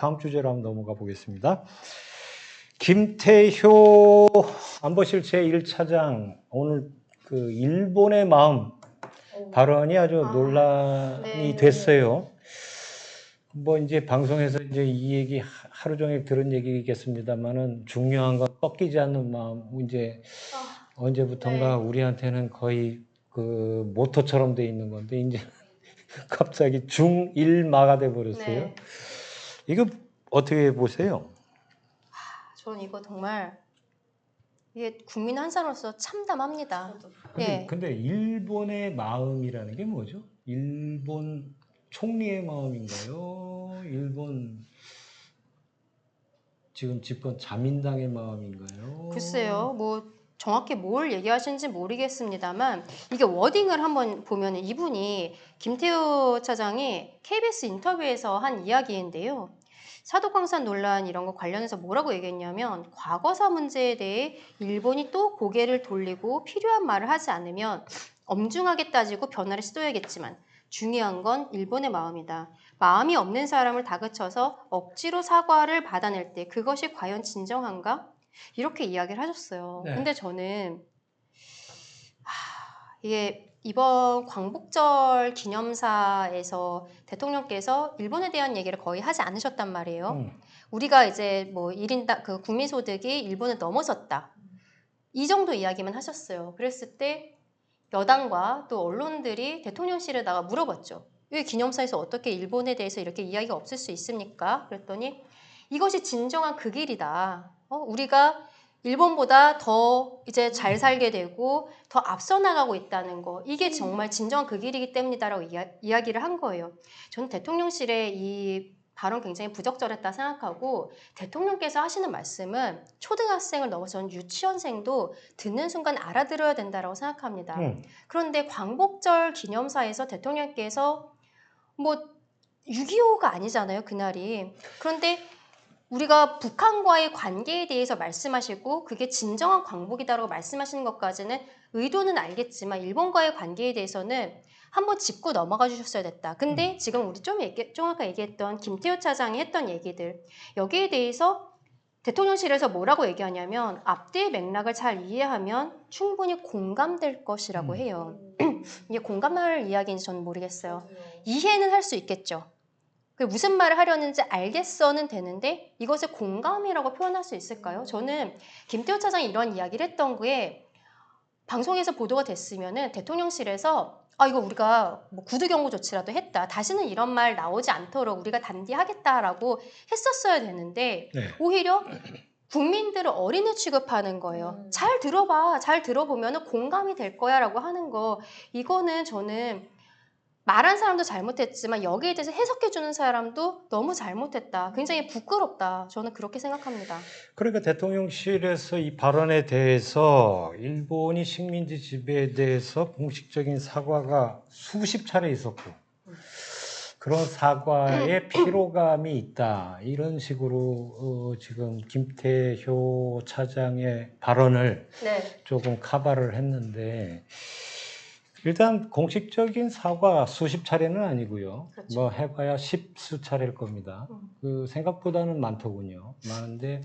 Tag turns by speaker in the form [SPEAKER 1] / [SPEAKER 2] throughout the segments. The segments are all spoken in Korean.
[SPEAKER 1] 다음 주제로 한번 넘어가 보겠습니다. 김태효 안보실 제1차장 오늘 그 일본의 마음 발언이 아주 논란이
[SPEAKER 2] 네.
[SPEAKER 1] 됐어요. 뭐 이제 방송에서 이제 이 얘기 하루 종일 들은 얘기겠습니다만은 중요한 건 꺾이지 않는 마음. 이제 언제부턴가
[SPEAKER 2] 네.
[SPEAKER 1] 우리한테는 거의 그 모토처럼 돼 있는 건데 이제 갑자기 중1마가 돼 버렸어요.
[SPEAKER 2] 네.
[SPEAKER 1] 이거 어떻게 보세요?
[SPEAKER 2] 저는 이거 정말 이게 국민 한 사람으로서 참담합니다. 예.
[SPEAKER 1] 근데 일본의 마음이라는 게 뭐죠? 일본 총리의 마음인가요? 일본 지금 집권 자민당의 마음인가요?
[SPEAKER 2] 글쎄요. 뭐 정확히 뭘 얘기하시는지 모르겠습니다만 이게 워딩을 한번 보면 이분이 김태호 차장이 KBS 인터뷰에서 한 이야기인데요. 사도광산 논란 이런 거 관련해서 뭐라고 얘기했냐면 과거사 문제에 대해 일본이 또 고개를 돌리고 필요한 말을 하지 않으면 엄중하게 따지고 변화를 시도해야겠지만 중요한 건 일본의 마음이다. 마음이 없는 사람을 다그쳐서 억지로 사과를 받아낼 때 그것이 과연 진정한가? 이렇게 이야기를 하셨어요.
[SPEAKER 1] 네.
[SPEAKER 2] 근데 저는 이게 이번 광복절 기념사에서 대통령께서 일본에 대한 얘기를 거의 하지 않으셨단 말이에요. 우리가 이제 뭐 1인당 그 국민소득이 일본을 넘어섰다. 이 정도 이야기만 하셨어요. 그랬을 때 여당과 또 언론들이 대통령실에다가 물어봤죠. 왜 기념사에서 어떻게 일본에 대해서 이렇게 이야기가 없을 수 있습니까? 그랬더니 이것이 진정한 그 길이다. 우리가 일본보다 더 이제 잘 살게 되고 더 앞서 나가고 있다는 거. 이게 정말 진정한 그 길이기 때문이다라고 이야기를 한 거예요. 저는 대통령실의 이 발언 굉장히 부적절했다 생각하고 대통령께서 하시는 말씀은 초등학생을 넘어선 유치원생도 듣는 순간 알아들어야 된다고 생각합니다. 그런데 광복절 기념사에서 대통령께서 뭐 6.25가 아니잖아요, 그날이. 그런데 우리가 북한과의 관계에 대해서 말씀하시고 그게 진정한 광복이다라고 말씀하시는 것까지는 의도는 알겠지만 일본과의 관계에 대해서는 한번 짚고 넘어가 주셨어야 됐다. 근데 지금 우리 좀 아까 얘기했던 김태효 차장이 했던 얘기들 여기에 대해서 대통령실에서 뭐라고 얘기하냐면 앞뒤의 맥락을 잘 이해하면 충분히 공감될 것이라고 해요. 이게 공감할 이야기인지 저는 모르겠어요. 이해는 할 수 있겠죠. 무슨 말을 하려는지 알겠어는 되는데 이것을 공감이라고 표현할 수 있을까요? 저는 김태호 차장이 이런 이야기를 했던 게 방송에서 보도가 됐으면은 대통령실에서 이거 우리가 뭐 구두 경고 조치라도 했다. 다시는 이런 말 나오지 않도록 우리가 단디하겠다라고 했었어야 되는데 오히려 국민들을 어린애 취급하는 거예요. 잘 들어봐. 잘 들어보면 공감이 될 거야 라고 하는 거. 이거는 저는 말한 사람도 잘못했지만 여기에 대해서 해석해주는 사람도 너무 잘못했다. 굉장히 부끄럽다. 저는 그렇게 생각합니다.
[SPEAKER 1] 그러니까 대통령실에서 이 발언에 대해서 일본이 식민지 지배에 대해서 공식적인 사과가 수십 차례 있었고 그런 사과에 피로감이 있다. 이런 식으로 지금 김태효 차장의 발언을 조금 카바를 했는데 일단 공식적인 사과 수십 차례는 아니고요.
[SPEAKER 2] 그렇죠.
[SPEAKER 1] 뭐 해봐야 십수 차례일 겁니다. 그 생각보다는 많더군요. 많은데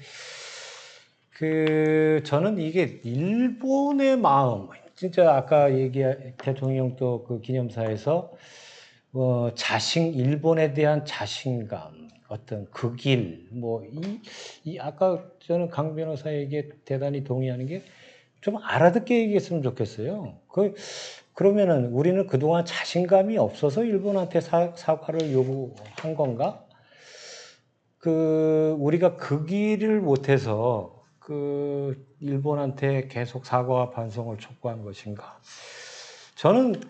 [SPEAKER 1] 저는 이게 일본의 마음, 진짜 아까 대통령도 그 기념사에서 일본에 대한 자신감, 어떤 그 길, 아까 저는 강 변호사에게 대단히 동의하는 게 좀 알아듣게 얘기했으면 좋겠어요. 그러면은 우리는 그동안 자신감이 없어서 일본한테 사과를 요구한 건가? 우리가 그 길을 못해서 일본한테 계속 사과와 반성을 촉구한 것인가? 저는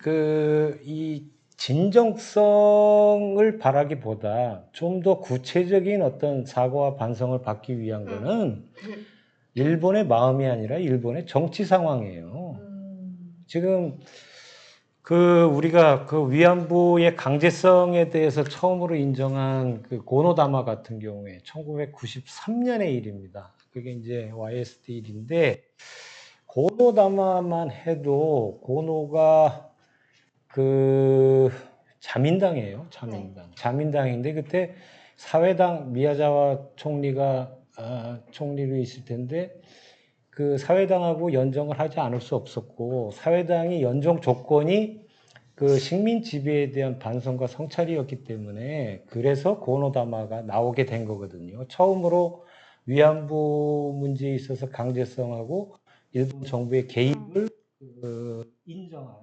[SPEAKER 1] 이 진정성을 바라기보다 좀 더 구체적인 어떤 사과와 반성을 받기 위한 거는 일본의 마음이 아니라 일본의 정치 상황이에요. 지금 우리가 위안부의 강제성에 대해서 처음으로 인정한 고노다마 같은 경우에 1993년의 일입니다. 그게 이제 YSD 일인데 고노다마만 해도 고노가 자민당이에요. 자민당인데 그때 사회당 미야자와 총리가 총리로 있을 텐데 그 사회당하고 연정을 하지 않을 수 없었고 사회당이 연정 조건이 그 식민 지배에 대한 반성과 성찰이었기 때문에 그래서 고노다마가 나오게 된 거거든요. 처음으로 위안부 문제에 있어서 강제성하고 일본 정부의 개입을 인정한.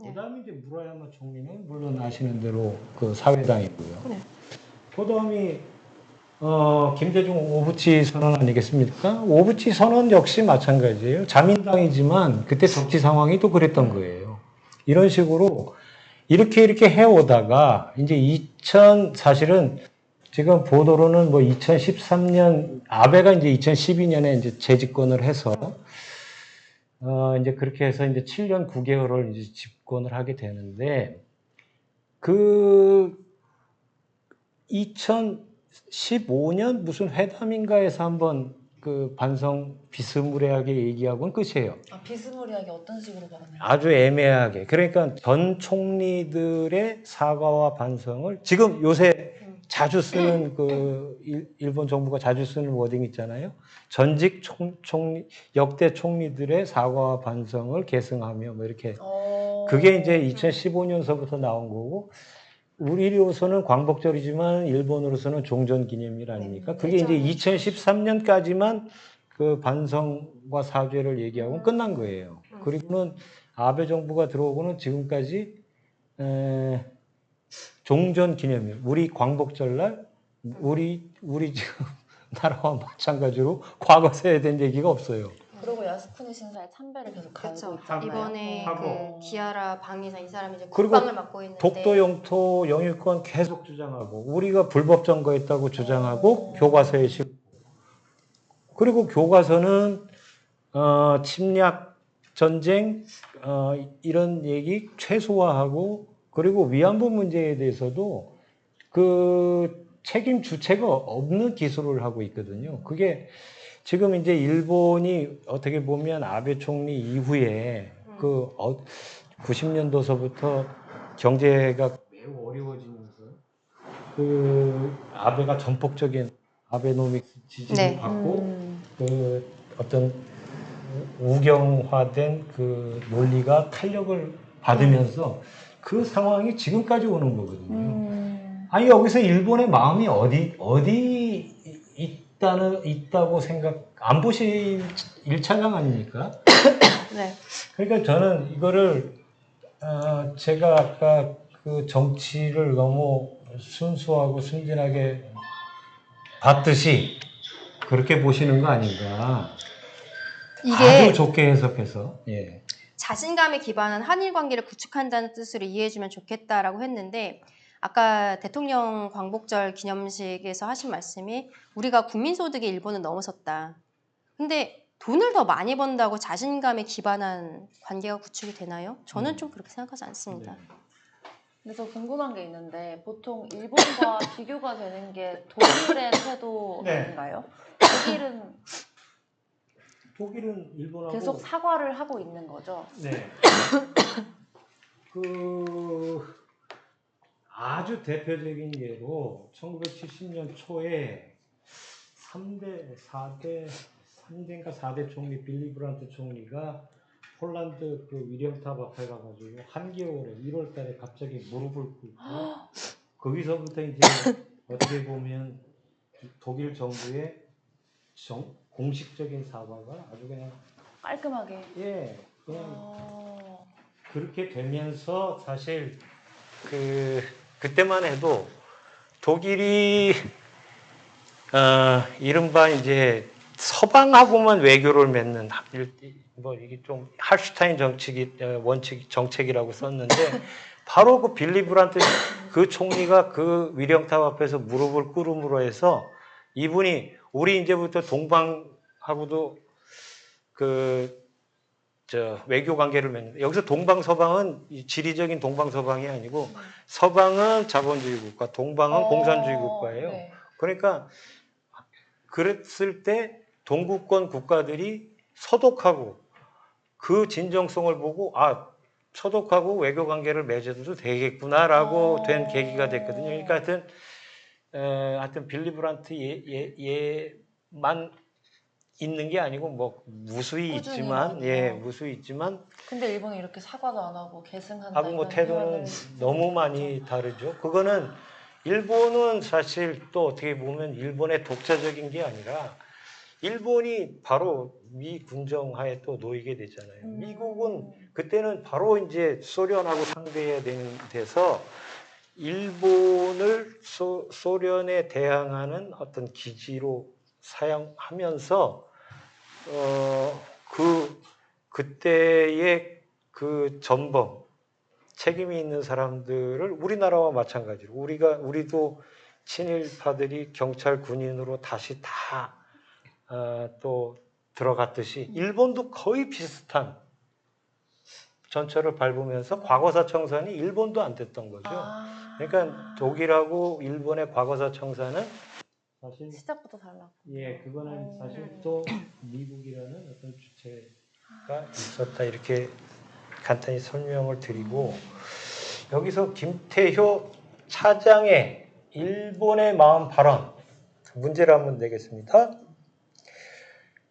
[SPEAKER 2] 네.
[SPEAKER 1] 그다음에 이제 무라야마 총리는 물론 아시는 대로 그 사회당이고요.
[SPEAKER 2] 네.
[SPEAKER 1] 그다음이 김대중 오부치 선언 아니겠습니까? 오부치 선언 역시 마찬가지예요. 자민당이지만 그때 정치 상황이 또 그랬던 거예요. 이런 식으로 이렇게 해오다가 이제 사실은 지금 보도로는 뭐 2013년 아베가 이제 2012년에 이제 재집권을 해서 이제 그렇게 해서 이제 7년 9개월을 이제 집권을 하게 되는데 그 2015년 무슨 회담인가에서 한번 그 반성 비스무리하게 얘기하고는 끝이에요.
[SPEAKER 3] 아, 비스무리하게 어떤 식으로 발언해요?
[SPEAKER 1] 아주 애매하게. 그러니까 전 총리들의 사과와 반성을 지금 요새 자주 쓰는 그 일본 정부가 자주 쓰는 워딩 있잖아요. 전직 총리 역대 총리들의 사과와 반성을 계승하며 뭐 이렇게 그게 이제 2015년서부터 나온 거고 우리로서는 광복절이지만 일본으로서는 종전기념일 아닙니까? 그게 이제 2013년까지만 그 반성과 사죄를 얘기하고 끝난 거예요. 그리고는 아베 정부가 들어오고는 지금까지 종전기념일, 우리 광복절날 우리 지금 나라와 마찬가지로 과거사에 대한 얘기가 없어요.
[SPEAKER 3] 그리고 야스쿠니 신사에 참배를 계속
[SPEAKER 2] 그렇죠.
[SPEAKER 3] 가고 있잖아요.
[SPEAKER 2] 이번에
[SPEAKER 1] 하고.
[SPEAKER 2] 그 기아라 방위사 이 사람이 이제
[SPEAKER 1] 그리고
[SPEAKER 2] 국방을 맡고 있는데
[SPEAKER 1] 독도 영토 영유권 계속 주장하고 우리가 불법 점거했다고 주장하고 교과서에 싣고 그리고 교과서는 침략 전쟁 이런 얘기 최소화하고 그리고 위안부 문제에 대해서도 그 책임 주체가 없는 기술을 하고 있거든요. 그게 지금 이제 일본이 어떻게 보면 아베 총리 이후에 그 90년도서부터 경제가 매우 어려워지면서 그 아베가 전폭적인 아베노믹스 지지를
[SPEAKER 2] 네.
[SPEAKER 1] 받고 그 어떤 우경화된 그 논리가 탄력을 받으면서 그 상황이 지금까지 오는 거거든요. 아니 여기서 일본의 마음이 어디 있다고 생각 안 보신 1차장 아닙니까?
[SPEAKER 2] 네.
[SPEAKER 1] 그러니까 저는 이거를 제가 아까 그 정치를 너무 순수하고 순진하게 봤듯이 그렇게 보시는 거 아닌가.
[SPEAKER 2] 이게
[SPEAKER 1] 아주 좋게 해석해서. 예.
[SPEAKER 2] 자신감에 기반한 한일 관계를 구축한다는 뜻으로 이해해주면 좋겠다라고 했는데 아까 대통령 광복절 기념식에서 하신 말씀이 우리가 국민소득에 일본은 넘어섰다. 근데 돈을 더 많이 번다고 자신감에 기반한 관계가 구축이 되나요? 저는 좀 그렇게 생각하지 않습니다.
[SPEAKER 1] 네.
[SPEAKER 3] 근데 저 궁금한 게 있는데 보통 일본과 비교가 되는 게 독일의 태도인가요?
[SPEAKER 1] 독일은 일본하고
[SPEAKER 3] 계속 사과를 하고 있는 거죠?
[SPEAKER 1] 네. 그 아주 대표적인 예로 1970년 초에 3대인가 4대 총리 빌리 브란트 총리가 폴란드 그 위령탑 앞에 가가지고 한겨울에 1월 달에 갑자기 무릎을 꿇고 거기서부터 이제 어떻게 보면 독일 정부의 공식적인 사과가 아주 그냥
[SPEAKER 3] 깔끔하게.
[SPEAKER 1] 그냥 그렇게 되면서 사실 그때만 해도 독일이 이른바 이제 서방하고만 외교를 맺는 뭐 이게 좀 할슈타인 정책이라고 썼는데 바로 그 빌리 브란트 그 총리가 그 위령탑 앞에서 무릎을 꿇음으로 해서 이분이 우리 이제부터 동방하고도 외교 관계를 맺는데 여기서 동방 서방은 지리적인 동방 서방이 아니고 서방은 자본주의 국가, 동방은 공산주의 국가예요.
[SPEAKER 3] 네.
[SPEAKER 1] 그러니까 그랬을 때 동구권 국가들이 서독하고 그 진정성을 보고 서독하고 외교 관계를 맺어도 되겠구나라고 된 계기가 됐거든요. 그러니까 하여튼 하여튼 빌리 브란트 예만 있는 게 아니고 뭐 무수히
[SPEAKER 3] 꾸준히
[SPEAKER 1] 있지만
[SPEAKER 3] 많이요.
[SPEAKER 1] 예 무수히 있지만
[SPEAKER 3] 근데 일본은 이렇게 사과도 안 하고 계승한다
[SPEAKER 1] 하고 뭐
[SPEAKER 3] 이런
[SPEAKER 1] 태도는
[SPEAKER 3] 표현을
[SPEAKER 1] 너무
[SPEAKER 3] 했죠.
[SPEAKER 1] 많이 다르죠. 그거는 일본은 사실 또 어떻게 보면 일본의 독자적인 게 아니라 일본이 바로 미 군정하에 또 놓이게 되잖아요. 미국은 그때는 바로 이제 소련하고 상대해야 되는 데서 일본을 소련에 대항하는 어떤 기지로 사용하면서 그때의 그 전범 책임이 있는 사람들을 우리나라와 마찬가지로 우리도 친일파들이 경찰 군인으로 다시 다 또 들어갔듯이 일본도 거의 비슷한 전철을 밟으면서 과거사 청산이 일본도 안 됐던 거죠. 그러니까 독일하고 일본의 과거사 청산은 사실
[SPEAKER 3] 시작부터 달랐고.
[SPEAKER 1] 예 그거는 사실 또 미국이라는 어떤 주체가 있었다 이렇게 간단히 설명을 드리고 여기서 김태효 차장의 일본의 마음 발언 문제를 한번 내겠습니다.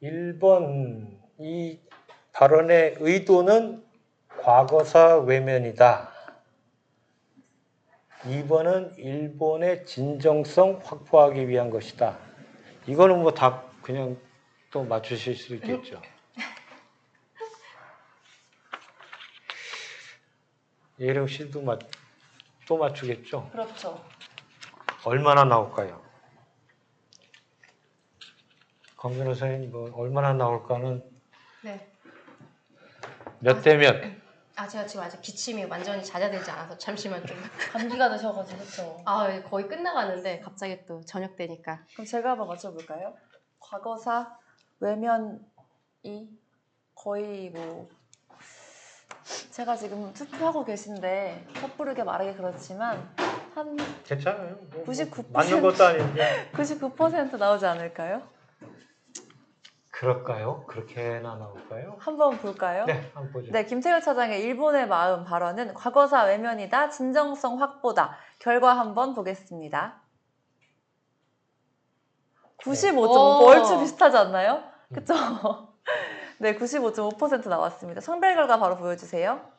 [SPEAKER 1] 1번 이 발언의 의도는 과거사 외면이다. 2번은 일본의 진정성 확보하기 위한 것이다. 이거는 뭐 다 그냥 또 맞추실 수 있겠죠. 예령 씨도 또 맞추겠죠?
[SPEAKER 3] 그렇죠.
[SPEAKER 1] 얼마나 나올까요? 강 변호사님 뭐 얼마나 나올까는
[SPEAKER 2] 네.
[SPEAKER 1] 몇 대 몇?
[SPEAKER 2] 제가 지금 아직 기침이 완전히 잦아들지 않아서 잠시만 좀.
[SPEAKER 3] 감기가 드셔가지고 그렇죠.
[SPEAKER 2] 거의 끝나가는데 갑자기 또 저녁 되니까.
[SPEAKER 3] 그럼 제가 한번 맞춰볼까요? 과거사 외면이 거의 뭐 제가 지금 투표하고 계신데 섣부르게 말하기 그렇지만 한
[SPEAKER 1] 괜찮아요.
[SPEAKER 3] 99%
[SPEAKER 1] 맞는 것도 아닌데.
[SPEAKER 3] 99% 나오지 않을까요?
[SPEAKER 1] 그럴까요? 그렇게나 나올까요?
[SPEAKER 3] 한번 볼까요?
[SPEAKER 1] 네, 한번 보죠.
[SPEAKER 3] 네, 김태효 차장의 일본의 마음 발언은 과거사 외면이다, 진정성 확보다. 결과 한번 보겠습니다. 95.5% 얼추 비슷하지 않나요? 그쵸? 네, 95.5% 나왔습니다. 선별 결과 바로 보여주세요.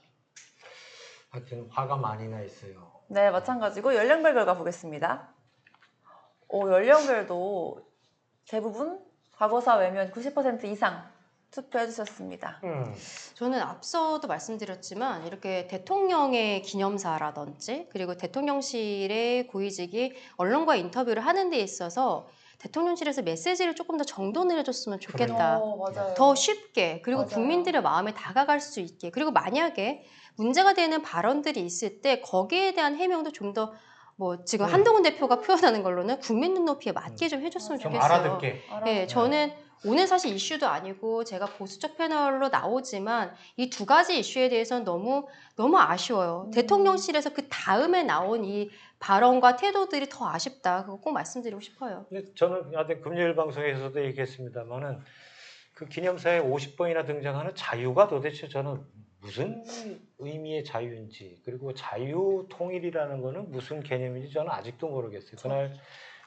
[SPEAKER 1] 하여튼 화가 많이 나 있어요.
[SPEAKER 3] 네, 마찬가지고 연령별 결과 보겠습니다. 연령별도 대부분 과거사 외면 90% 이상 투표해 주셨습니다.
[SPEAKER 2] 저는 앞서도 말씀드렸지만 이렇게 대통령의 기념사라든지 그리고 대통령실의 고위직이 언론과 인터뷰를 하는 데 있어서 대통령실에서 메시지를 조금 더 정돈을 해줬으면 좋겠다.
[SPEAKER 3] 맞아요.
[SPEAKER 2] 더 쉽게 그리고
[SPEAKER 3] 맞아요.
[SPEAKER 2] 국민들의 마음에 다가갈 수 있게 그리고 만약에 문제가 되는 발언들이 있을 때 거기에 대한 해명도 좀 더 뭐 지금 한동훈 대표가 표현하는 걸로는 국민 눈높이에 맞게 좀 해줬으면
[SPEAKER 1] 좀
[SPEAKER 2] 좋겠어요.
[SPEAKER 1] 알아듣게.
[SPEAKER 2] 네, 저는 오늘 사실 이슈도 아니고 제가 보수적 패널로 나오지만 이 두 가지 이슈에 대해서는 너무 아쉬워요. 대통령실에서 그 다음에 나온 이 발언과 태도들이 더 아쉽다. 그거 꼭 말씀드리고 싶어요.
[SPEAKER 1] 근데 저는 아직 금요일 방송에서도 얘기했습니다만은 그 기념사에 50번이나 등장하는 자유가 도대체 저는 무슨 의미의 자유인지 그리고 자유 통일이라는 거는 무슨 개념인지 저는 아직도 모르겠어요. 그날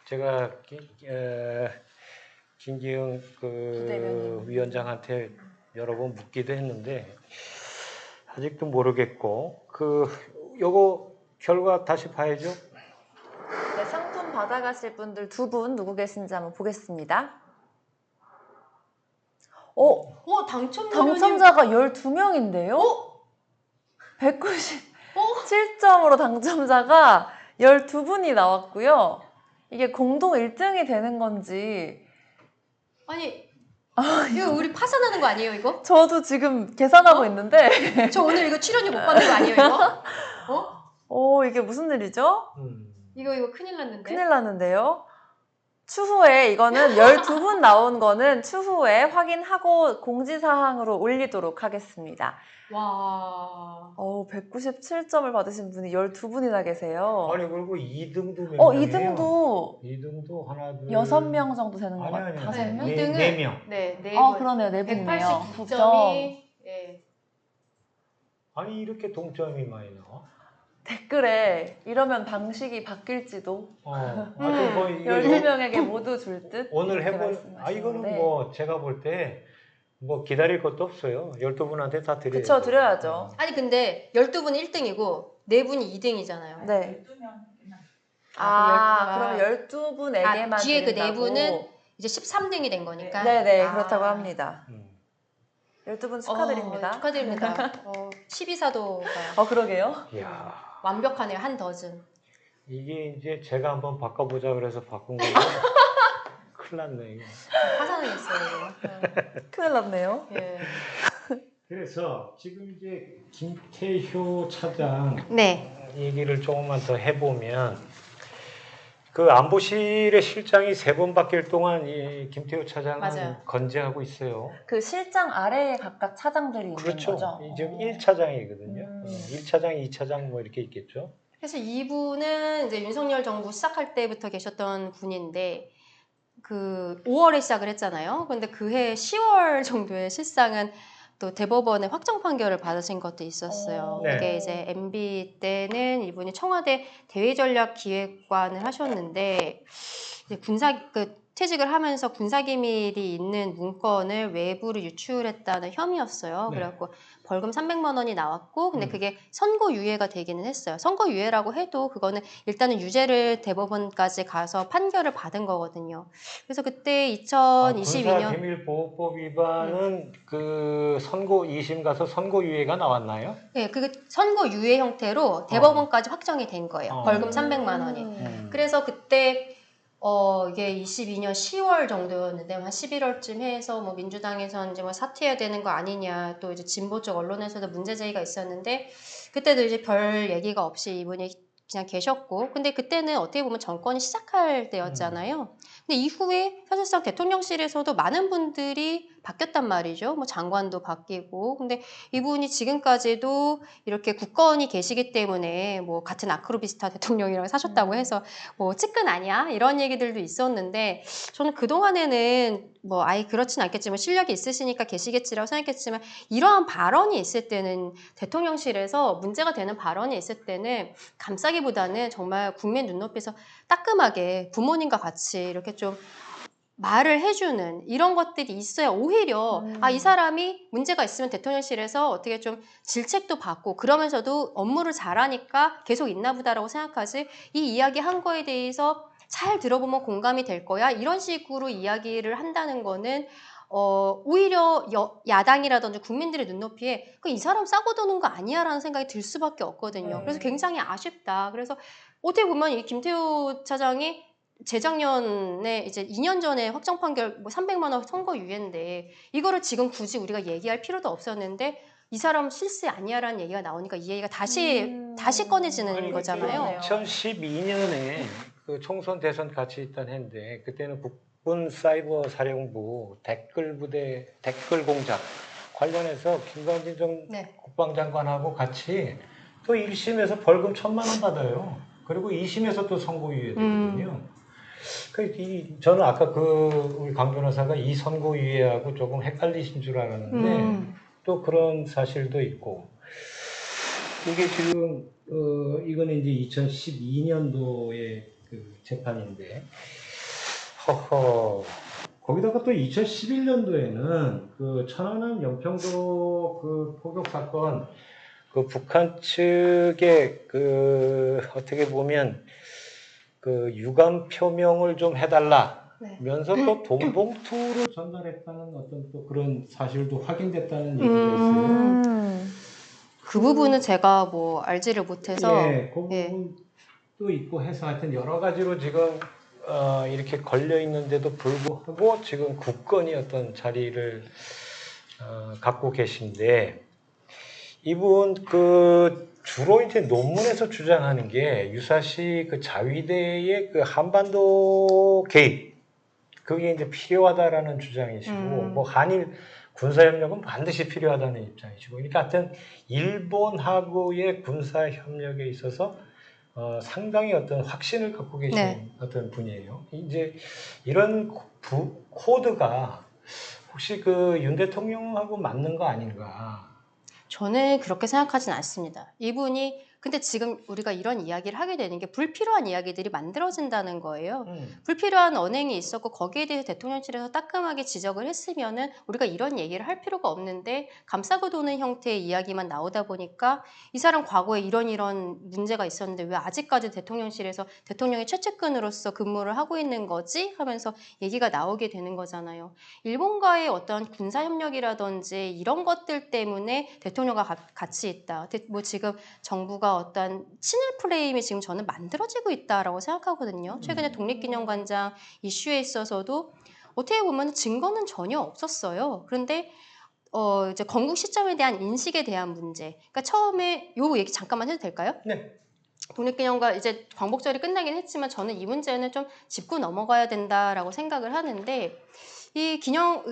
[SPEAKER 1] 제가 김기영 그 위원장한테 여러 번 묻기도 했는데 아직도 모르겠고 요거 결과 다시 봐야죠.
[SPEAKER 3] 네, 상품 받아가실 분들 두 분 누구 계신지 한번 보겠습니다. 당첨자가 12명인데요? 197점으로 당첨자가 12분이 나왔고요. 이게 공동 1등이 되는 건지
[SPEAKER 2] 아니, 이거 우리 파산하는 거 아니에요, 이거?
[SPEAKER 3] 저도 지금 계산하고 있는데
[SPEAKER 2] 저 오늘 이거 출연료 못 받는 거 아니에요, 이거?
[SPEAKER 3] 이게 무슨 일이죠?
[SPEAKER 2] 이거 큰일 났는데.
[SPEAKER 3] 큰일 났는데요. 추후에 이거는 12분 나온 거는 추후에 확인하고 공지사항으로 올리도록 하겠습니다.
[SPEAKER 2] 와.
[SPEAKER 3] 197점을 받으신 분이 12분이나 계세요.
[SPEAKER 1] 아니 그리고 2등도 몇 명이에요? 2등도 하나 둘
[SPEAKER 3] 6명 정도 되는 것 같아요.
[SPEAKER 1] 아니
[SPEAKER 3] 5명?
[SPEAKER 1] 4명.
[SPEAKER 2] 네,
[SPEAKER 3] 그러네요. 4분이네요.
[SPEAKER 2] 189점이
[SPEAKER 1] 아니 이렇게 동점이 많이 나와?
[SPEAKER 3] 댓글에 이러면 방식이 바뀔지도
[SPEAKER 1] 아주 뭐 이거
[SPEAKER 3] 13명에게 모두 줄 듯?
[SPEAKER 1] 오늘
[SPEAKER 3] 이렇게
[SPEAKER 1] 해본
[SPEAKER 3] 말씀하시는데.
[SPEAKER 1] 이거는 뭐 제가 볼 때 뭐 기다릴 것도 없어요. 12분한테 다 드려야죠.
[SPEAKER 3] 그쵸, 드려야죠.
[SPEAKER 2] 아니 근데 12분은 1등이고 4분이 2등이잖아요.
[SPEAKER 3] 네.
[SPEAKER 2] 아,
[SPEAKER 3] 그럼 12분에게만
[SPEAKER 2] 뒤에 그
[SPEAKER 3] 드린다고?
[SPEAKER 2] 4분은 이제 13등이 된 거니까.
[SPEAKER 3] 네네,
[SPEAKER 2] 아.
[SPEAKER 3] 그렇다고 합니다. 12분 축하드립니다.
[SPEAKER 2] 축하드립니다. 12사도가
[SPEAKER 3] 그러게요.
[SPEAKER 1] 이야,
[SPEAKER 2] 완벽하네요. 한 더즌.
[SPEAKER 1] 이게 이제 제가 한번 바꿔보자 그래서 바꾼 거예요. 큰일 났네 이거.
[SPEAKER 2] 파산하겠어요.
[SPEAKER 3] 큰일 났네요.
[SPEAKER 2] 예.
[SPEAKER 1] 그래서 지금 이제 김태효 차장
[SPEAKER 2] 네.
[SPEAKER 1] 얘기를 조금만 더 해보면 그 안보실의 실장이 3번 바뀔 동안 이 김태효 차장은
[SPEAKER 2] 맞아요.
[SPEAKER 1] 건재하고 있어요.
[SPEAKER 3] 그 실장 아래에 각각 차장들이 있는
[SPEAKER 1] 그렇죠.
[SPEAKER 3] 거죠?
[SPEAKER 1] 지금 1차장이거든요. 1차장, 2차장 뭐 이렇게 있겠죠.
[SPEAKER 2] 그래서 이분은 이제 윤석열 정부 시작할 때부터 계셨던 분인데 그 5월에 시작을 했잖아요. 근데 그해 10월 정도에 실상은 또 대법원의 확정 판결을 받으신 것도 있었어요.
[SPEAKER 1] 네.
[SPEAKER 2] 그게 이제 MB 때는 이분이 청와대 대외전략기획관을 하셨는데 이제 퇴직을 하면서 군사기밀이 있는 문건을 외부로 유출했다는 혐의였어요.
[SPEAKER 1] 네.
[SPEAKER 2] 그래갖고 벌금 300만 원이 나왔고, 근데 그게 선고유예가 되기는 했어요. 선고유예라고 해도 그거는 일단은 유죄를 대법원까지 가서 판결을 받은 거거든요. 그래서 그때 2022년
[SPEAKER 1] 군사기밀보호법 위반은 그 선고 2심 가서 선고유예가 나왔나요?
[SPEAKER 2] 네, 그 선고유예 형태로 대법원까지 확정이 된 거예요. 벌금 300만 원이. 그래서 그때 이게 22년 10월 정도였는데 한 11월쯤 해서 뭐 민주당에서 이제 뭐 사퇴해야 되는 거 아니냐, 또 이제 진보 쪽 언론에서도 문제 제기가 있었는데 그때도 이제 별 얘기가 없이 이분이 그냥 계셨고, 근데 그때는 어떻게 보면 정권이 시작할 때였잖아요. 근데 이후에 사실상 대통령실에서도 많은 분들이 바뀌었단 말이죠. 뭐 장관도 바뀌고. 근데 이분이 지금까지도 이렇게 굳건히 계시기 때문에 뭐 같은 아크로비스타 대통령이랑 사셨다고 해서 뭐 측근 아니야? 이런 얘기들도 있었는데 저는 그동안에는 뭐 아예 그렇진 않겠지만 실력이 있으시니까 계시겠지라고 생각했지만 이러한 발언이 있을 때는 대통령실에서 문제가 되는 발언이 있을 때는 감싸기보다는 정말 국민 눈높이에서 따끔하게 부모님과 같이 이렇게 좀 말을 해주는 이런 것들이 있어야 오히려 이 사람이 문제가 있으면 대통령실에서 어떻게 좀 질책도 받고 그러면서도 업무를 잘하니까 계속 있나 보다라고 생각하지, 이 이야기 한 거에 대해서 잘 들어보면 공감이 될 거야 이런 식으로 이야기를 한다는 거는 오히려 야당이라든지 국민들의 눈높이에 이 사람 싸고 도는 거 아니야 라는 생각이 들 수밖에 없거든요. 그래서 굉장히 아쉽다. 그래서 어떻게 보면 이 김태호 차장이 재작년에 이제 2년 전에 확정 판결 뭐 300만 원 선고유예인데 이거를 지금 굳이 우리가 얘기할 필요도 없었는데 이 사람 실세 아니야라는 얘기가 나오니까 이 얘기가 다시 꺼내지는 거잖아요.
[SPEAKER 1] 2012년에 그 총선 대선 같이 있던 해인데 그때는 국군 사이버 사령부 댓글 부대 댓글 공작 관련해서 김관진 전 국방장관하고 같이 또 1심에서 벌금 1,000만 원 받아요. 그리고 2심에서 또 선고유예 되거든요. 저는 아까 우리 강 변호사가 이 선고유예하고 조금 헷갈리신 줄 알았는데 또 그런 사실도 있고, 이게 지금 이거는 이제 2012년도의 그 재판인데 거기다가 또 2011년도에는 그 천안함 연평도 그 포격 사건 그 북한 측에 그 어떻게 보면 그 유감 표명을 좀 해달라면서 또 돈봉투로 전달했다는 어떤 또 그런 사실도 확인됐다는 얘기가 있어요.
[SPEAKER 2] 그 부분은 제가 뭐 알지를 못해서
[SPEAKER 1] 그 부분도 있고 해서 하여튼 여러 가지로 지금 이렇게 걸려 있는데도 불구하고 지금 굳건히 어떤 자리를 갖고 계신데, 이분 주로 이제 논문에서 주장하는 게 유사시 그 자위대의 그 한반도 개입, 그게 이제 필요하다라는 주장이시고, 뭐 한일 군사협력은 반드시 필요하다는 입장이시고, 그러니까 하여튼 일본하고의 군사협력에 있어서 상당히 어떤 확신을 갖고 계신 어떤 분이에요. 이제 이런 코드가 혹시 윤 대통령하고 맞는 거 아닌가?
[SPEAKER 2] 저는 그렇게 생각하진 않습니다. 이분이 근데 지금 우리가 이런 이야기를 하게 되는 게 불필요한 이야기들이 만들어진다는 거예요. 불필요한 언행이 있었고 거기에 대해서 대통령실에서 따끔하게 지적을 했으면은 우리가 이런 얘기를 할 필요가 없는데 감싸고 도는 형태의 이야기만 나오다 보니까 이 사람 과거에 이런 문제가 있었는데 왜 아직까지 대통령실에서 대통령의 최측근으로서 근무를 하고 있는 거지? 하면서 얘기가 나오게 되는 거잖아요. 일본과의 어떤 군사협력이라든지 이런 것들 때문에 대통령과 같이 있다. 뭐 지금 정부가 어떤 친일 프레임이 지금 저는 만들어지고 있다라고 생각하거든요. 최근에 독립기념관장 이슈에 있어서도 어떻게 보면 증거는 전혀 없었어요. 그런데 이제 건국 시점에 대한 인식에 대한 문제. 그러니까 처음에 요 얘기 잠깐만 해도 될까요?
[SPEAKER 1] 네.
[SPEAKER 2] 독립기념관 이제 광복절이 끝나긴 했지만 저는 이 문제는 좀 짚고 넘어가야 된다라고 생각을 하는데 이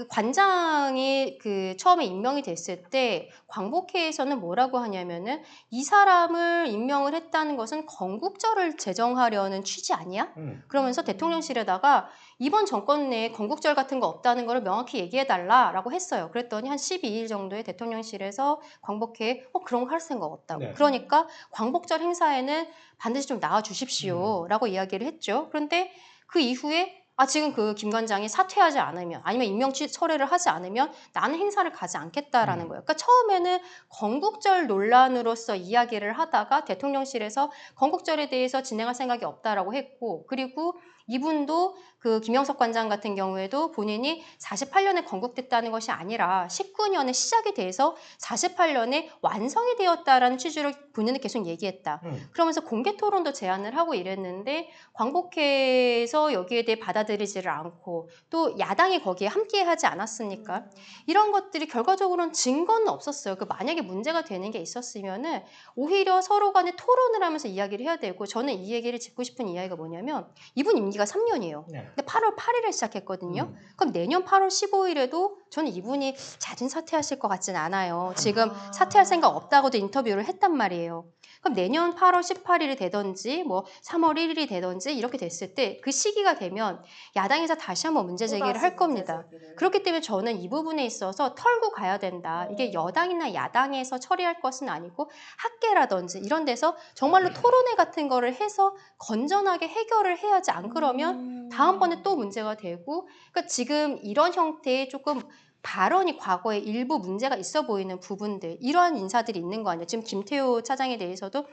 [SPEAKER 2] 관장이 처음에 임명이 됐을 때 광복회에서는 뭐라고 하냐면은 이 사람을 임명을 했다는 것은 건국절을 제정하려는 취지 아니야? 그러면서 대통령실에다가 이번 정권 내에 건국절 같은 거 없다는 걸 명확히 얘기해달라라고 했어요. 그랬더니 한 12일 정도에 대통령실에서 광복회에 그런 거 할 생각 없다고.
[SPEAKER 1] 네.
[SPEAKER 2] 그러니까 광복절 행사에는 반드시 좀 나와 주십시오라고 이야기를 했죠. 그런데 그 이후에 지금 그 김관장이 사퇴하지 않으면 아니면 임명 철회를 하지 않으면 나는 행사를 가지 않겠다라는 거예요. 그러니까 처음에는 건국절 논란으로서 이야기를 하다가 대통령실에서 건국절에 대해서 진행할 생각이 없다라고 했고 그리고 이분도 그 김영석 관장 같은 경우에도 본인이 48년에 건국됐다는 것이 아니라 19년에 시작이 돼서 48년에 완성이 되었다라는 취지로 본인은 계속 얘기했다. 그러면서 공개 토론도 제안을 하고 이랬는데 광복회에서 여기에 대해 받아들이지를 않고 또 야당이 거기에 함께하지 않았습니까? 이런 것들이 결과적으로는 증거는 없었어요. 만약에 문제가 되는 게 있었으면은 오히려 서로 간에 토론을 하면서 이야기를 해야 되고 저는 이 얘기를 짚고 싶은 이야기가 뭐냐면 이분 임기가 3년이에요.
[SPEAKER 1] 네.
[SPEAKER 2] 근데 8월 8일에 시작했거든요. 그럼 내년 8월 15일에도 저는 이분이 자진 사퇴하실 것 같진 않아요. 지금 사퇴할 생각 없다고도 인터뷰를 했단 말이에요. 그럼 내년 8월 18일이 되든지 뭐 3월 1일이 되든지 이렇게 됐을 때 그 시기가 되면 야당에서 다시 한번 문제 제기를 할 겁니다. 그렇기 때문에 저는 이 부분에 있어서 털고 가야 된다. 이게 여당이나 야당에서 처리할 것은 아니고 학계라든지 이런 데서 정말로 토론회 같은 거를 해서 건전하게 해결을 해야지 안 그러면 다음번에 또 문제가 되고 그러니까 지금 이런 형태의 조금 발언이 과거에 일부 문제가 있어 보이는 부분들 이러한 인사들이 있는 거 아니에요. 지금 김태호 차장에 대해서도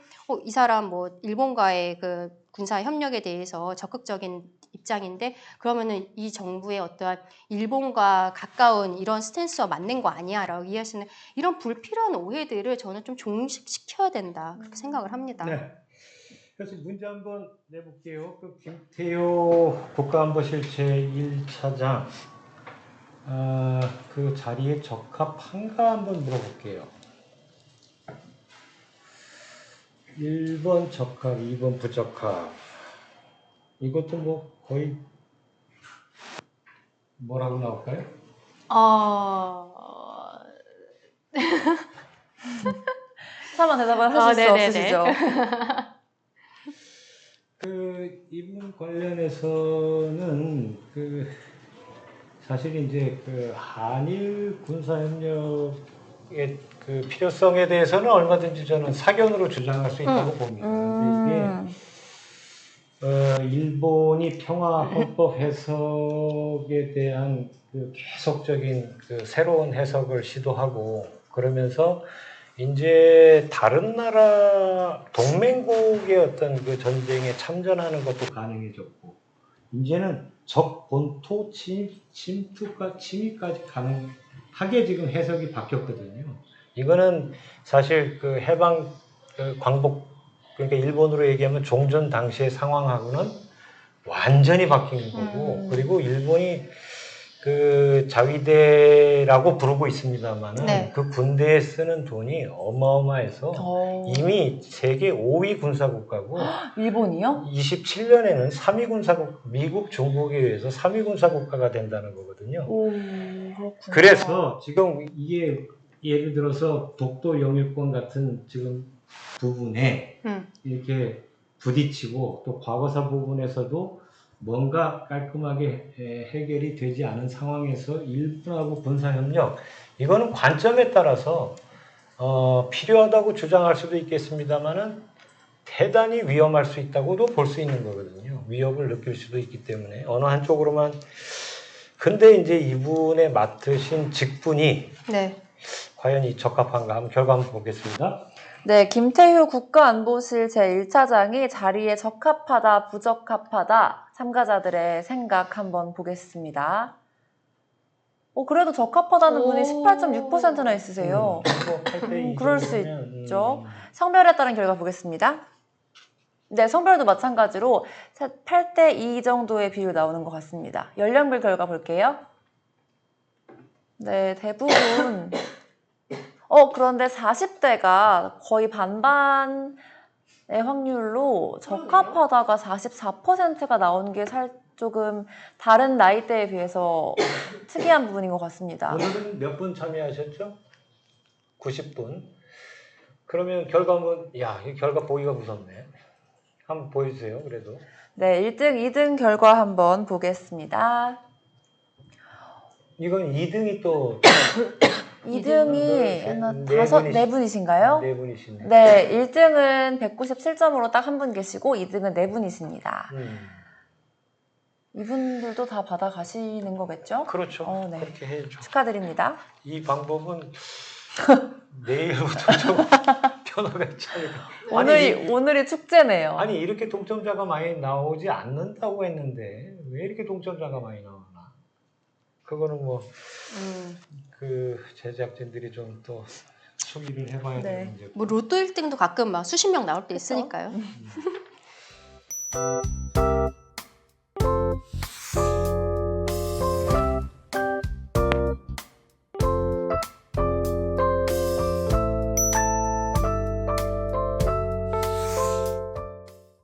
[SPEAKER 2] 이 사람 뭐 일본과의 그 군사 협력에 대해서 적극적인 입장인데 그러면은 이 정부의 어떠한 일본과 가까운 이런 스탠스와 맞는 거 아니야라고 이해하시는 이런 불필요한 오해들을 저는 좀 종식시켜야 된다 그렇게 생각을 합니다.
[SPEAKER 1] 네. 그래서 문제 한번 내볼게요. 그 김태호 국가안보실체 1차장 그 자리에 적합한가 한번 물어볼게요. 1번 적합, 2번 부적합. 이것도 뭐 거의 뭐라고 나올까요?
[SPEAKER 3] 차마 대답을 하실 수
[SPEAKER 2] 네네네.
[SPEAKER 3] 없으시죠?
[SPEAKER 1] 이분 관련해서는 사실 이제 한일 군사협력의 그 필요성에 대해서는 얼마든지 저는 사견으로 주장할 수 있다고 봅니다. 근데 이게 일본이 평화 헌법 해석에 대한 계속적인 새로운 해석을 시도하고 그러면서 이제 다른 나라 동맹국의 어떤 전쟁에 참전하는 것도 가능해졌고 이제는 적 본토 침투까지 가능하게 지금 해석이 바뀌었거든요. 이거는 사실 해방 광복 그러니까 일본으로 얘기하면 종전 당시의 상황하고는 완전히 바뀐 거고 그리고 일본이 자위대라고 부르고 있습니다만은
[SPEAKER 2] 네.
[SPEAKER 1] 그 군대에 쓰는 돈이 어마어마해서 이미 세계 5위 군사국가고
[SPEAKER 3] 일본이요?
[SPEAKER 1] 27년에는 3위 군사국 미국, 중국에 의해서 3위 군사국가가 된다는 거거든요.
[SPEAKER 3] 오, 그렇구나.
[SPEAKER 1] 그래서 지금 이게 예를 들어서 독도 영유권 같은 지금 부분에 이렇게 부딪히고 또 과거사 부분에서도 뭔가 깔끔하게 해결이 되지 않은 상황에서 일본하고 군사협력 이거는 관점에 따라서 필요하다고 주장할 수도 있겠습니다만은 대단히 위험할 수 있다고도 볼 수 있는 거거든요. 위협을 느낄 수도 있기 때문에 어느 한쪽으로만. 근데 이제 이분의 맡으신 직분이
[SPEAKER 2] 네.
[SPEAKER 1] 과연 이 적합한가 한번 결과 한번 보겠습니다.
[SPEAKER 3] 네, 김태휴 국가안보실 제1차장이 자리에 적합하다, 부적합하다 참가자들의 생각 한번 보겠습니다. 그래도 적합하다는 분이 18.6%나 있으세요.
[SPEAKER 1] 뭐 8대 2
[SPEAKER 3] 그럴 수
[SPEAKER 1] 정도면,
[SPEAKER 3] 있죠. 성별에 따른 결과 보겠습니다. 네, 성별도 마찬가지로 8대 2 정도의 비율 나오는 것 같습니다. 연령별 결과 볼게요. 네, 대부분 그런데 40대가 거의 반반의 확률로 적합하다가 44%가 나온 게 조금 다른 나이대에 비해서 특이한 부분인 것 같습니다.
[SPEAKER 1] 오늘은 몇 분 참여하셨죠? 90분. 그러면 결과는 이 결과 보기가 무섭네. 한번 보여주세요. 그래도.
[SPEAKER 3] 네, 1등, 2등 결과 한번 보겠습니다.
[SPEAKER 1] 이건 2등이 또
[SPEAKER 3] 2등이
[SPEAKER 1] 네
[SPEAKER 3] 분이신가요?
[SPEAKER 1] 네 분이시네.
[SPEAKER 3] 네, 1등은 197점으로 딱 한 분 계시고 2등은 4분이십니다. 이분들도 다 받아가시는 거겠죠?
[SPEAKER 1] 그렇죠.
[SPEAKER 3] 네.
[SPEAKER 1] 그렇게 해야죠.
[SPEAKER 3] 축하드립니다.
[SPEAKER 1] 이 방법은 내일부터 좀 변화가 있지 않을까.
[SPEAKER 3] 오늘이 축제네요.
[SPEAKER 1] 아니 이렇게 동점자가 많이 나오지 않는다고 했는데 왜 이렇게 동점자가 많이 나오나? 그거는 뭐 그 제작진들이 좀 또 수기를 해봐야
[SPEAKER 3] 네.
[SPEAKER 1] 되는 문제고.
[SPEAKER 2] 뭐 로또 1등도 가끔 막 수십 명 나올 때
[SPEAKER 3] 그쵸?
[SPEAKER 2] 있으니까요.